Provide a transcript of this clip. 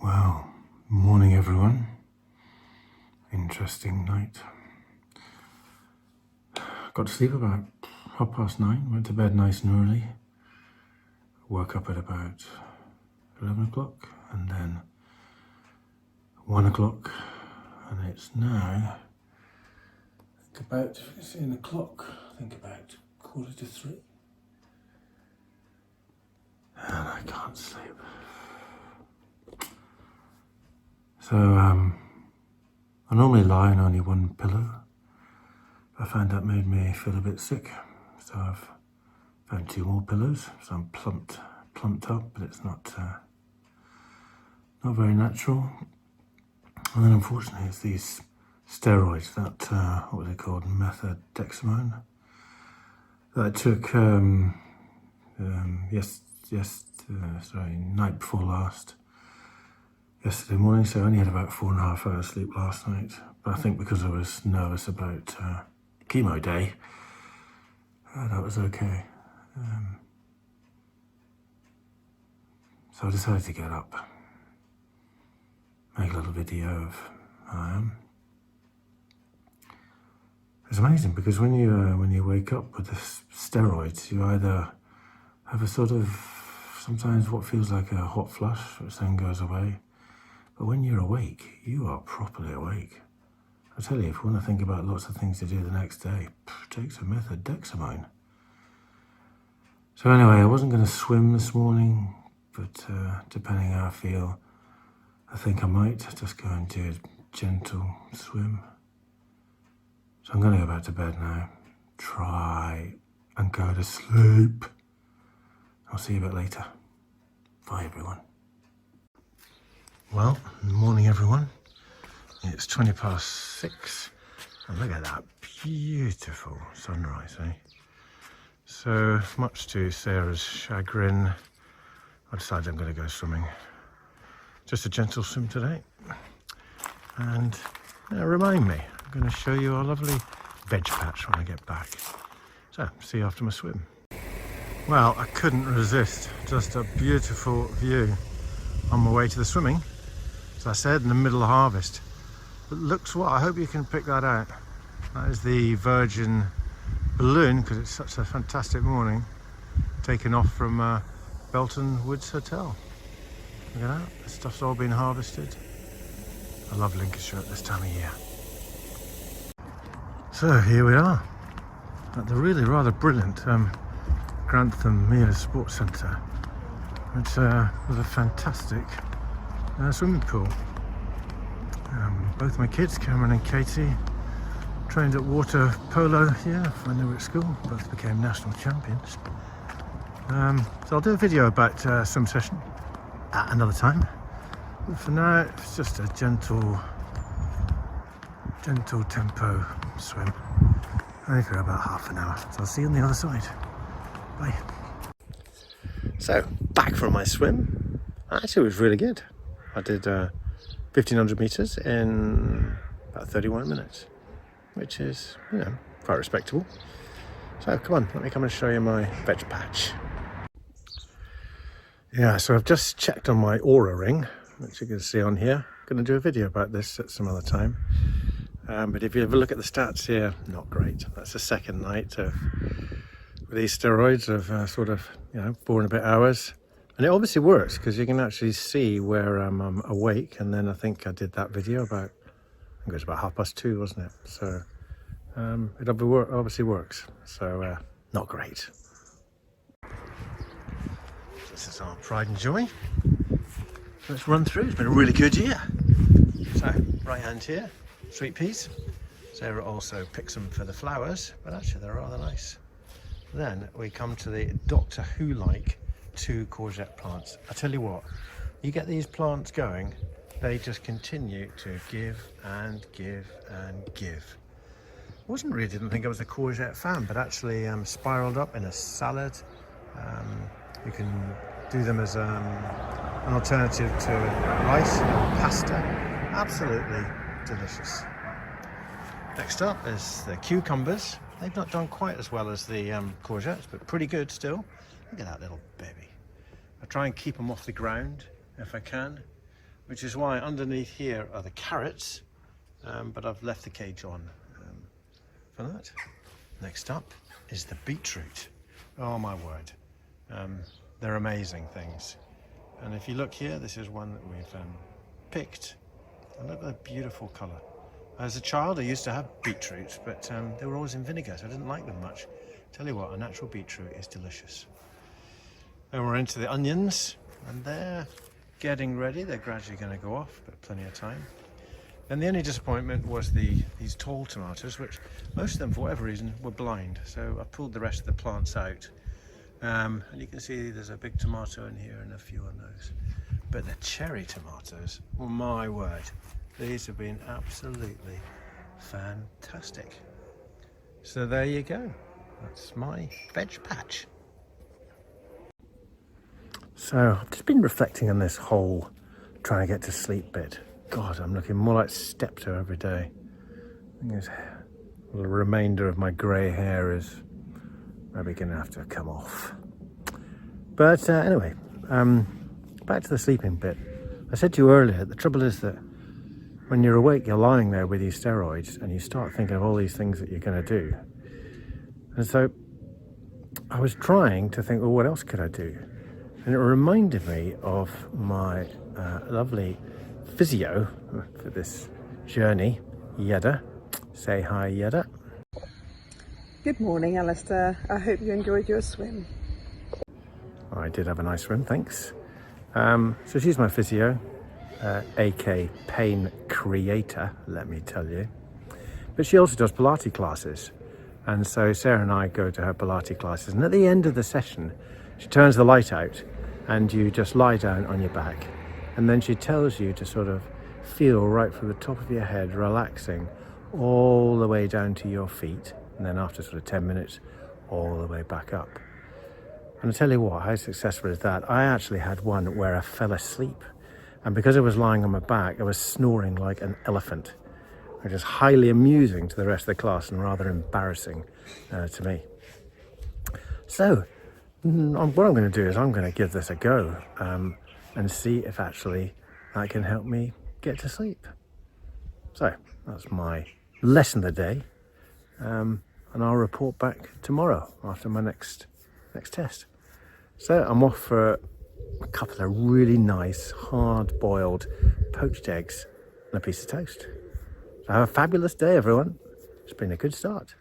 Well, morning everyone. Interesting night. Got to sleep about 9:30, went to bed nice and early. Woke up at about 11 o'clock and then 1 o'clock, and it's now, I think about, if you can see in the clock, I think about 2:45. And I can't sleep. So, I normally lie on only one pillow. I found that made me feel a bit sick. So I've found 2 more pillows. So I'm plumped up, but it's not very natural. And then unfortunately it's these steroids that, what were they called? Dexamethazone. That I took, night before last. Yesterday morning, so I only had about 4.5 hours sleep last night. But I think because I was nervous about chemo day, that was okay. So I decided to get up, make a little video of how I am. It's amazing because when you wake up with the steroids, you either have a sort of, sometimes what feels like a hot flush, which then goes away. But when you're awake, you are properly awake. I tell you, if you want to think about lots of things to do the next day, Dexamethazone. So anyway, I wasn't going to swim this morning, but depending how I feel, I think I might just go and do a gentle swim. So I'm going to go back to bed now, try and go to sleep. I'll see you a bit later. Bye everyone. Well, morning everyone. It's 6:20, and look at that beautiful sunrise, eh? So, much to Sarah's chagrin, I decided I'm going to go swimming. Just a gentle swim today. And remind me, I'm going to show you our lovely veg patch when I get back. So, see you after my swim. Well, I couldn't resist. Just a beautiful view on my way to the swimming. As I said, in the middle of harvest. But looks what, I hope you can pick that out. That is the Virgin balloon, because it's such a fantastic morning, taken off from Belton Woods Hotel. Look at that, the stuff's all been harvested. I love Lincolnshire at this time of year. So here we are, at the really rather brilliant Grantham Mere Sports Centre, which was a fantastic swimming pool. Both my kids, Cameron and Katie, trained at water polo here when they were at school. Both became national champions. So I'll do a video about swim session at another time. But for now, it's just a gentle tempo swim. Only for about half an hour. So I'll see you on the other side. Bye. So back from my swim. Actually, it was really good. I did 1,500 meters in about 31 minutes, which is, quite respectable. So come on, let me come and show you my veg patch. Yeah, so I've just checked on my Aura ring, which you can see on here. I'm going to do a video about this at some other time. But if you ever look at the stats here, not great. That's the second night with these steroids of 4 and a bit hours. And it obviously works because you can actually see where I'm awake. And then I think I did that video about, I think it was about 2:30, wasn't it? So it obviously works. So not great. This is our pride and joy. Let's run through. It's been a really good year. So right hand here, sweet peas. Sarah also picks them for the flowers, but actually they're rather nice. Then we come to the Doctor Who-like 2 courgette plants. I tell you what, you get these plants going, they just continue to give and give and give. Didn't think I was a courgette fan, but actually spiraled up in a salad. You can do them as an alternative to rice, pasta. Absolutely delicious. Next up is the cucumbers. They've not done quite as well as the courgettes, but pretty good still. Look at that little baby. I try and keep them off the ground if I can. which is why underneath here are the carrots, but I've left the cage on for that. Next up is the beetroot. Oh my word, they're amazing things. And if you look here, this is one that we've picked, and look at the beautiful colour. As a child, I used to have beetroots, but they were always in vinegar, so I didn't like them much. Tell you what, a natural beetroot is delicious. Then we're into the onions, and they're getting ready. They're gradually going to go off, but plenty of time. Then the only disappointment was these tall tomatoes, which most of them, for whatever reason, were blind. So I pulled the rest of the plants out. And you can see there's a big tomato in here and a few on those. But the cherry tomatoes, well, my word, these have been absolutely fantastic. So there you go. That's my veg patch. So I've just been reflecting on this whole trying to get to sleep bit. God, I'm looking more like Steptoe every day. I think the remainder of my grey hair is maybe going to have to come off. But anyway, back to the sleeping bit. I said to you earlier, the trouble is that when you're awake, you're lying there with your steroids and you start thinking of all these things that you're going to do. And so I was trying to think, well, what else could I do? And it reminded me of my lovely physio for this journey, Yedda. Say hi, Yedda. Good morning, Alistair. I hope you enjoyed your swim. I did have a nice swim, thanks. So she's my physio, aka pain creator, let me tell you. But she also does Pilates classes. And so Sarah and I go to her Pilates classes. And at the end of the session, she turns the light out and you just lie down on your back. And then she tells you to sort of feel right from the top of your head, relaxing all the way down to your feet. And then after sort of 10 minutes, all the way back up. And I tell you what, how successful is that? I actually had one where I fell asleep. And because I was lying on my back, I was snoring like an elephant, which is highly amusing to the rest of the class and rather embarrassing to me. So what I'm going to do is I'm going to give this a go and see if actually that can help me get to sleep. So that's my lesson of the day. And I'll report back tomorrow after my next test. So I'm off for a couple of really nice hard-boiled poached eggs and a piece of toast. So have a fabulous day, everyone. It's been a good start.